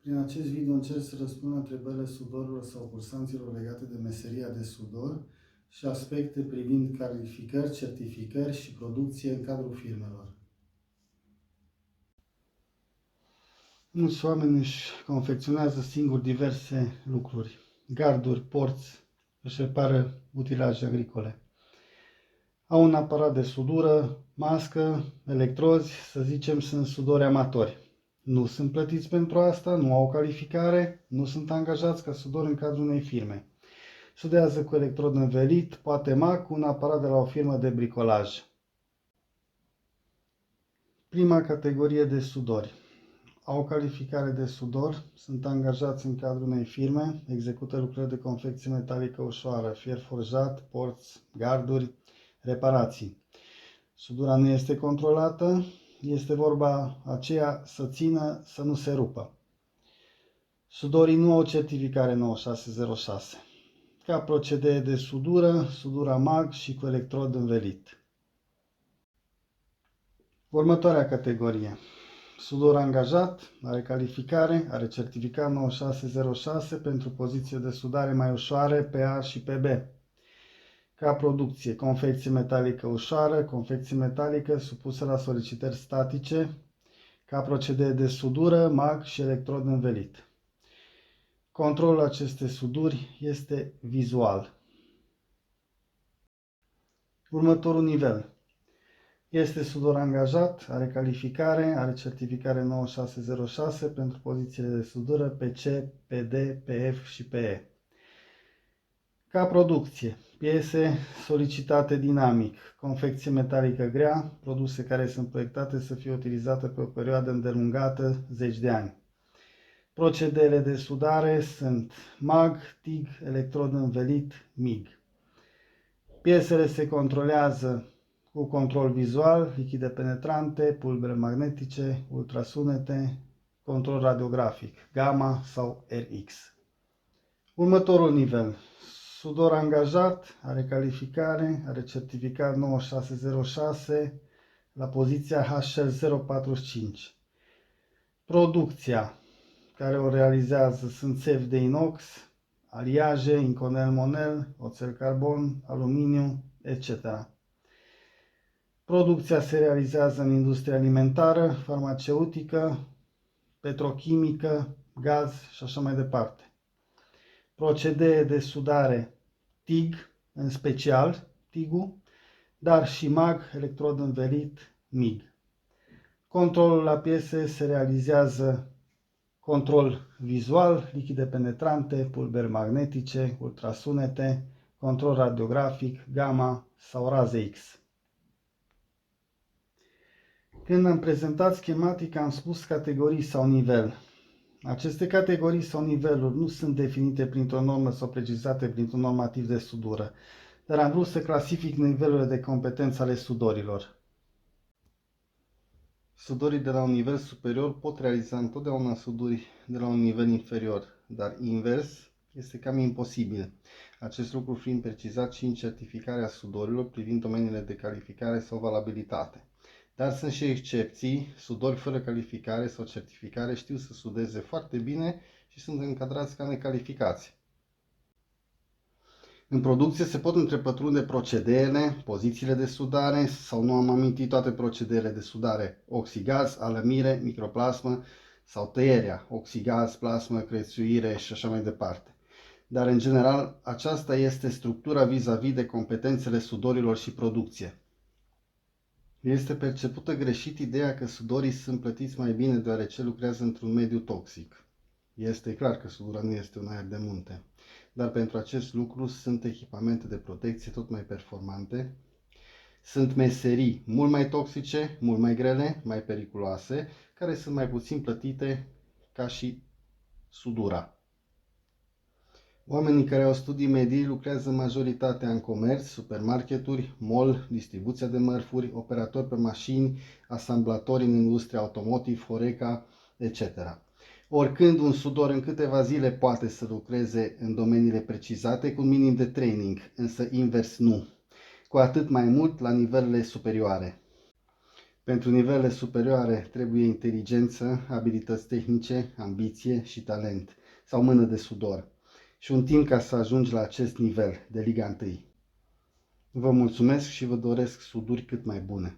Prin acest video încerc să răspund la întrebările sudorilor sau cursanților legate de meseria de sudor și aspecte privind calificări, certificări și producție în cadrul firmelor. Mulți oameni își confecționează singuri diverse lucruri, garduri, porți, își repară utilaje agricole. Au un aparat de sudură, mască, electrozi, să zicem, sunt sudori amatori. Nu sunt plătiți pentru asta, nu au calificare, nu sunt angajați ca sudori în cadrul unei firme. Sudează cu electrod învelit, poate MAC, cu un aparat de la o firmă de bricolaj. Prima categorie de sudori. Au calificare de sudor, sunt angajați în cadrul unei firme, execută lucrări de confecție metalică ușoară, fier forjat, porți, garduri, reparații. Sudura nu este controlată, este vorba aceea să țină, să nu se rupă. Sudorii nu au certificare 9606. Ca procedee de sudură, sudura MAG și cu electrod învelit. Următoarea categorie. Sudor angajat, are calificare, are certificat 9606 pentru poziție de sudare mai ușoare pe A și pe B. Ca producție, confecție metalică ușoară, confecție metalică supusă la solicitări statice, ca procedee de sudură, MAG și electrod învelit. Controlul acestei suduri este vizual. Următorul nivel. Este sudor angajat, are calificare, are certificare 9606 pentru pozițiile de sudură pe C, pe D, pe F și pe E. Ca producție, piese solicitate dinamic, confecție metalică grea, produse care sunt proiectate să fie utilizate pe o perioadă îndelungată, 10 de ani. Procedeele de sudare sunt MAG, TIG, electrod învelit, MIG. Piesele se controlează cu control vizual, lichide penetrante, pulbere magnetice, ultrasunete, control radiografic, gamma sau RX. Următorul nivel. Sudor angajat, are calificare, are certificat 9606 la poziția HL045. Producția care o realizează sunt țevi de inox, aliaje, inconel monel, oțel carbon, aluminiu, etc. Producția se realizează în industria alimentară, farmaceutică, petrochimică, gaz și așa mai departe. Procedee de sudare TIG, în special TIG-ul, dar și MAG, electrod învelit, MIG. Controlul la piese se realizează control vizual, lichide penetrante, pulberi magnetice, ultrasunete, control radiografic, gamma sau raze X. Când am prezentat schematic, am spus categorii sau nivel. Aceste categorii sau niveluri nu sunt definite printr-o normă sau precizate printr-un normativ de sudură, dar am vrut să clasific nivelurile de competență ale sudorilor. Sudorii de la un nivel superior pot realiza întotdeauna suduri de la un nivel inferior, dar invers este cam imposibil. Acest lucru fiind precizat și în certificarea sudorilor privind domeniile de calificare sau valabilitate. Dar sunt și excepții, sudori fără calificare sau certificare știu să sudeze foarte bine și sunt încadrați ca necalificați. În producție se pot întrepătrunde procedeele, pozițiile de sudare sau nu am amintit toate procedeele de sudare, oxigaz, alămire, microplasmă sau tăierea, oxigaz, plasmă, crețuire și așa mai departe. Dar în general aceasta este structura vis-a-vis de competențele sudorilor și producție. Este percepută greșit ideea că sudorii sunt plătiți mai bine deoarece lucrează într-un mediu toxic. Este clar că sudura nu este un aer de munte, dar pentru acest lucru sunt echipamente de protecție tot mai performante, sunt meserii mult mai toxice, mult mai grele, mai periculoase, care sunt mai puțin plătite ca și sudura. Oamenii care au studii medii lucrează majoritatea în comerț, supermarketuri, mall, distribuția de mărfuri, operatori pe mașini, asamblatori în industria automotive, Horeca, etc. Oricând un sudor în câteva zile poate să lucreze în domeniile precizate cu un minim de training, însă invers nu, cu atât mai mult la nivelele superioare. Pentru nivele superioare trebuie inteligență, abilități tehnice, ambiție și talent sau mână de sudor și un timp ca să ajungi la acest nivel de Liga 1. Vă mulțumesc și vă doresc suduri cât mai bune.